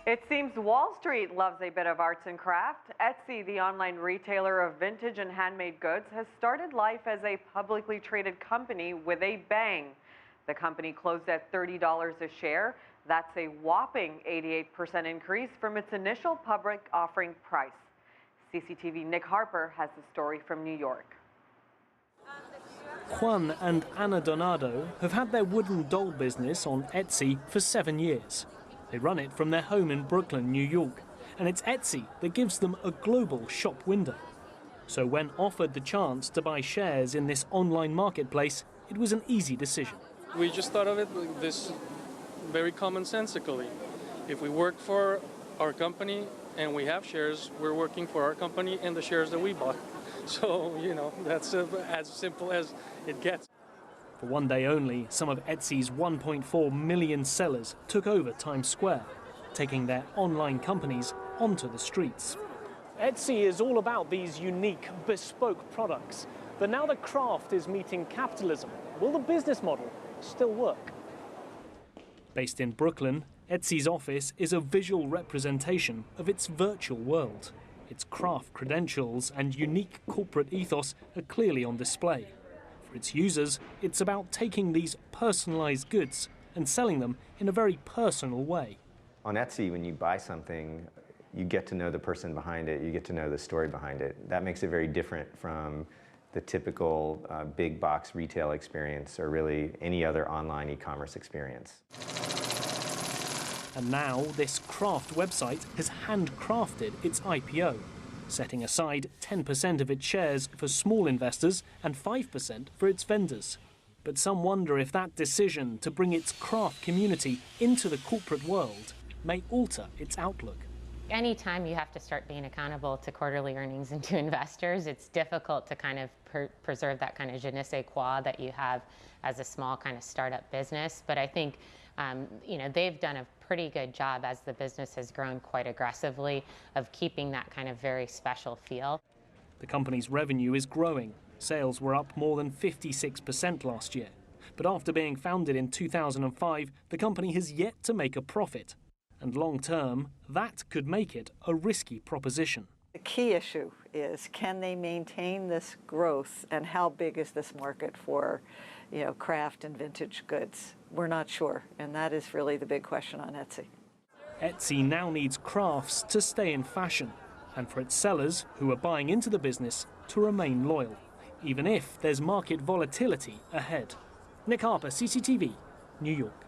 It seems Wall Street loves a bit of arts and craft. Etsy, the online retailer of vintage and handmade goods, has started life as a publicly traded company with a bang. The company closed at $30 a share. That's a whopping 88% increase from its initial public offering price. CCTV Nick Harper has the story from New York. Juan and Ana Donado have had their wooden doll business on Etsy for 7 years. They run it from their home in Brooklyn, New York, and it's Etsy that gives them a global shop window. So when offered the chance to buy shares in this online marketplace, it was an easy decision. We just thought of it this very commonsensically. If we work for our company and we have shares, we're working for our company and the shares that we bought. So, that's as simple as it gets. For one day only, some of Etsy's 1.4 million sellers took over Times Square, taking their online companies onto the streets. Etsy is all about these unique, bespoke products. But now the craft is meeting capitalism. Will the business model still work? Based in Brooklyn, Etsy's office is a visual representation of its virtual world. Its craft credentials and unique corporate ethos are clearly on display. For its users, it's about taking these personalized goods and selling them in a very personal way. On Etsy, when you buy something, you get to know the person behind it, you get to know the story behind it. That makes it very different from the typical big box retail experience or really any other online e-commerce experience. And now this craft website has handcrafted its IPO, setting aside 10% of its shares for small investors and 5% for its vendors. But some wonder if that decision to bring its craft community into the corporate world may alter its outlook. Anytime you have to start being accountable to quarterly earnings and to investors, it's difficult to kind of preserve that kind of je ne sais quoi that you have as a small kind of startup business. But I think they've done a pretty good job as the business has grown quite aggressively of keeping that kind of very special feel. The company's revenue is growing. Sales were up more than 56% last year. But after being founded in 2005, the company has yet to make a profit. And long term, that could make it a risky proposition. The key issue is, can they maintain this growth, and how big is this market for craft and vintage goods? We're not sure, and that is really the big question on Etsy. Etsy now needs crafts to stay in fashion, and for its sellers who are buying into the business to remain loyal, even if there's market volatility ahead. Nick Harper, CCTV, New York.